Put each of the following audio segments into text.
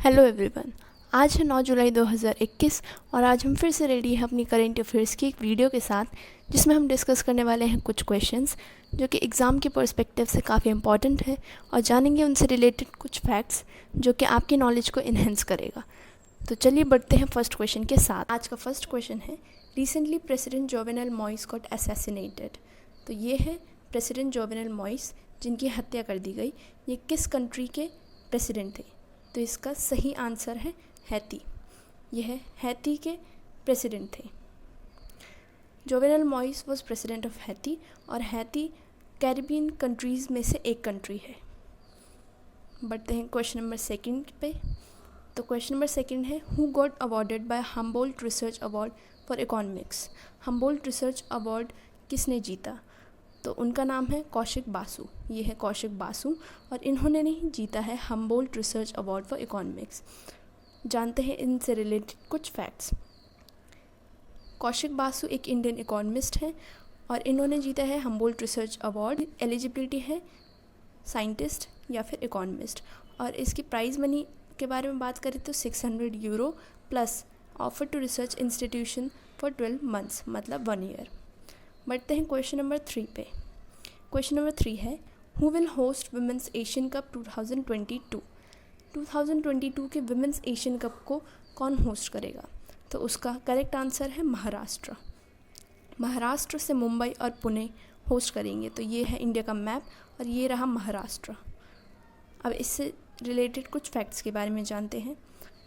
Hello everyone. आज है 9 जुलाई 2021 और आज हम फिर से रेडी हैं अपनी करेंट अफेयर्स की एक वीडियो के साथ, जिसमें हम डिस्कस करने वाले हैं कुछ क्वेश्चंस जो कि एग्ज़ाम के पर्सपेक्टिव से काफ़ी इंपॉर्टेंट है और जानेंगे उनसे रिलेटेड कुछ फैक्ट्स जो कि आपकी नॉलेज को इन्हेंस करेगा। तो चलिए बढ़ते हैं फर्स्ट क्वेश्चन के साथ। आज का फर्स्ट क्वेश्चन है, recently president Jovenel मॉइस got assassinated. तो ये है प्रेसिडेंट जोवेनल मॉइस जिनकी हत्या कर दी गई। ये किस कंट्री के प्रेसिडेंट थे? तो इसका सही आंसर है हैती। यह हैती के प्रेसिडेंट थे। Jovenel मॉइस was president of Haiti और हैती कैरिबियन कंट्रीज़ में से एक कंट्री है। बढ़ते हैं क्वेश्चन नंबर सेकंड पे। तो क्वेश्चन नंबर सेकंड है, who got awarded bye Humboldt research award for economics. Humboldt research award किसने जीता? तो उनका नाम है कौशिक बासु। ये है कौशिक बासु और इन्होंने नहीं जीता है Humboldt research award for economics. जानते हैं इनसे रिलेटेड कुछ फैक्ट्स। कौशिक बासु एक इंडियन इकोनॉमिस्ट हैं और इन्होंने जीता है हम्बोल्ट रिसर्च अवार्ड। एलिजिबिलिटी है साइंटिस्ट या फिर इकोनॉमिस्ट। और इसकी प्राइज़ मनी के बारे में बात करें तो 600 euro plus offer to research institution for 12 months, मतलब 1 ईयर। बढ़ते हैं क्वेश्चन नंबर 3 पे। क्वेश्चन नंबर 3 है, who will host women's Asian cup 2022। 2022 के वुमेंस एशियन कप को कौन होस्ट करेगा? तो उसका करेक्ट आंसर है महाराष्ट्र। महाराष्ट्र से मुंबई और पुणे होस्ट करेंगे। तो ये है इंडिया का मैप और ये रहा महाराष्ट्र। अब इससे रिलेटेड कुछ फैक्ट्स के बारे में जानते हैं।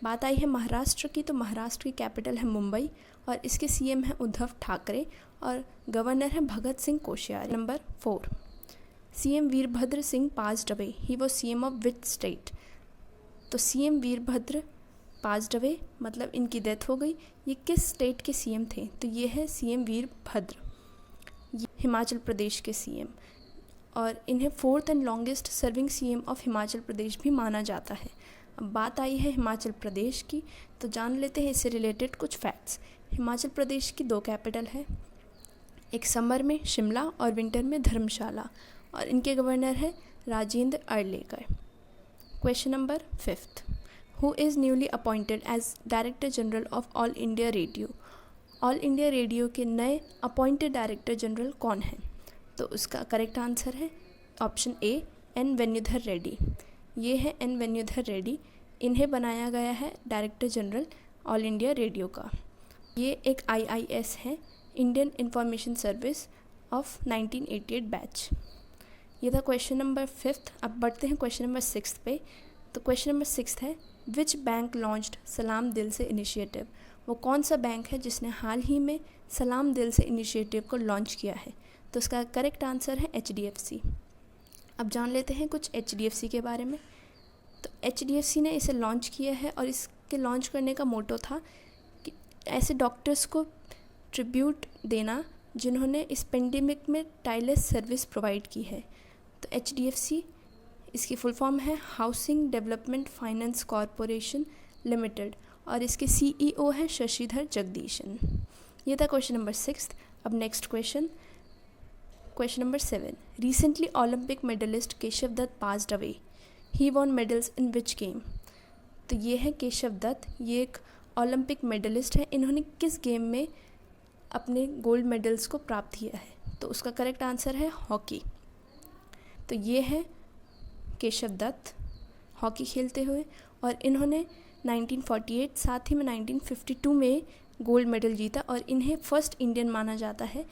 बात आई है महाराष्ट्र की, तो महाराष्ट्र की कैपिटल है मुंबई और इसके सीएम है उद्धव ठाकरे और गवर्नर है Bhagat Singh Koshyari. Number 4, CM Virbhadra Singh passed away. He was CM of which state. तो सीएम वीरभद्र पास्ड अवे मतलब इनकी डेथ हो गई। ये किस स्टेट के सीएम थे? तो ये है सीएम वीरभद्र, ये हिमाचल प्रदेश के सीएम और इन्हें 4th and longest serving CM of Himachal Pradesh भी माना जाता है। अब बात आई है हिमाचल प्रदेश की, तो जान लेते हैं इससे रिलेटेड कुछ फैक्ट्स। हिमाचल प्रदेश की 2 कैपिटल है, एक समर में शिमला और विंटर में धर्मशाला और इनके गवर्नर है Rajendra Arlekar. Question number 5, who is newly appointed as director general of All India Radio. All India Radio के नए अपॉइंटेड डायरेक्टर जनरल कौन हैं? तो उसका करेक्ट आंसर है option A, N Venudhar Reddy. ये है एन वेन्युधर रेड्डी। इन्हें बनाया गया है director general All India Radio का। ये एक IIS है, Indian Information Service of 1988 batch. ये था क्वेश्चन नंबर 5। अब बढ़ते हैं क्वेश्चन नंबर 6 पे। तो क्वेश्चन नंबर 6 है, विच बैंक लॉन्च्ड सलाम दिल से इनिशिएटिव। वो कौन सा बैंक है जिसने हाल ही में सलाम दिल से इनिशिएटिव को लॉन्च किया है? तो उसका करेक्ट आंसर है HDFC। अब जान लेते हैं कुछ HDFC के बारे में। तो HDFC ने इसे लॉन्च किया है और इसके लॉन्च करने का मोटो था कि ऐसे डॉक्टर्स को ट्रिब्यूट देना जिन्होंने इस पेंडेमिक में टायरलेस सर्विस प्रोवाइड की है। तो HDFC इसकी फुल फॉर्म है housing development finance corporation limited और इसके CEO है शशिधर जगदीशन। ये था क्वेश्चन नंबर 6। अब next question number 7, recently Olympic medallist Keshav Dutt passed away. He won medals in which game. तो ये है केशव दत्त, ये एक ओलंपिक मेडलिस्ट है। इन्होंने किस गेम में अपने गोल्ड मेडल्स को प्राप्त किया है? तो उसका करेक्ट आंसर है हॉकी। तो ये है केशव दत्त हॉकी खेलते हुए और इन्होंने 1948 साथ ही में 1952 में गोल्ड मेडल जीता और इन्हें फर्स्ट इंडियन माना जाता है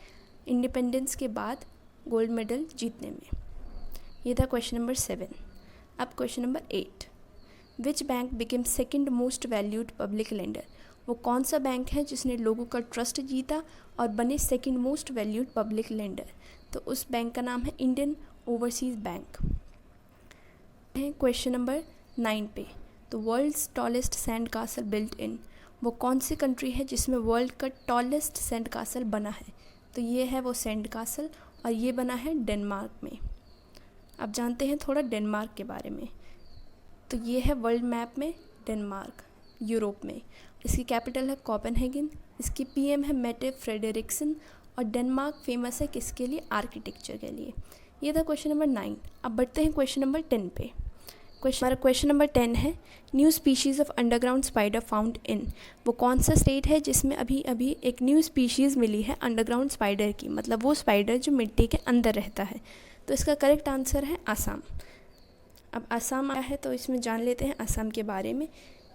इंडिपेंडेंस के बाद गोल्ड मेडल जीतने में। ये था क्वेश्चन नंबर 7। अब question number 8, which bank became second most valued public lender. वो कौन सा बैंक है जिसने लोगों का ट्रस्ट जीता और बने second most valued public lender? तो उस बैंक का नाम है Indian Overseas Bank. Question number 9 पे। तो world's tallest sand castle built in. वो कौन सी कंट्री है जिसमें वर्ल्ड का टॉलेस्ट सैंड कासल बना है? तो ये है वो सैंड कासल और ये बना है डेनमार्क में। अब जानते हैं थोड़ा डेनमार्क के बारे में। तो ये है वर्ल्ड मैप में डेनमार्क, यूरोप में। इसकी कैपिटल है कोपेनहेगन, इसकी PM है मेटे फ्रेडरिक्सन और डेनमार्क फेमस है किसके लिए? आर्किटेक्चर के लिए। ये था क्वेश्चन नंबर 9। अब बढ़ते हैं क्वेश्चन नंबर 10 पे। हमारा क्वेश्चन नंबर 10 है, new species of underground spider found in. वो कौन सा स्टेट है जिसमें अभी अभी एक न्यू स्पीशीज़ मिली है अंडरग्राउंड स्पाइडर की, मतलब वो स्पाइडर जो मिट्टी के अंदर रहता है। तो इसका करेक्ट आंसर है आसाम। अब आसाम आया है तो इसमें जान लेते हैं आसाम के बारे में।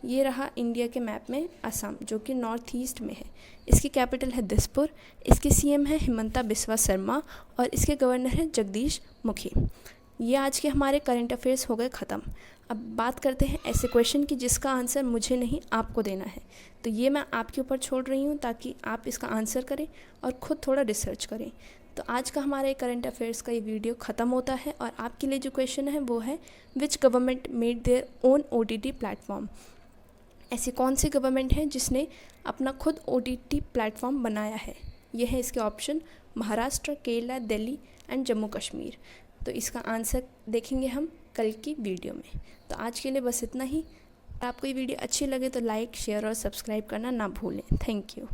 ये रहा इंडिया के मैप में आसाम, जो कि नॉर्थ ईस्ट में है। इसकी कैपिटल है दिसपुर, इसके सीएम है हिमंता बिस्वा शर्मा और इसके गवर्नर है जगदीश मुखी। ये आज के हमारे करंट अफेयर्स हो गए ख़त्म। अब बात करते हैं ऐसे क्वेश्चन की जिसका आंसर मुझे नहीं आपको देना है। तो ये मैं आपके ऊपर छोड़ रही हूँ ताकि आप इसका आंसर करें और ख़ुद थोड़ा रिसर्च करें। तो आज का हमारा करंट अफेयर्स का ये वीडियो ख़त्म होता है और आपके लिए जो क्वेश्चन है वो है, which government made their own OTT platform. ऐसी कौन सी गवर्नमेंट है जिसने अपना खुद OTT प्लेटफॉर्म बनाया है? ये है इसके ऑप्शन, महाराष्ट्र, केरला, दिल्ली एंड जम्मू कश्मीर। तो इसका आंसर देखेंगे हम कल की वीडियो में। तो आज के लिए बस इतना ही। आपको ये वीडियो अच्छी लगे तो लाइक, शेयर और सब्सक्राइब करना ना भूलें। Thank you.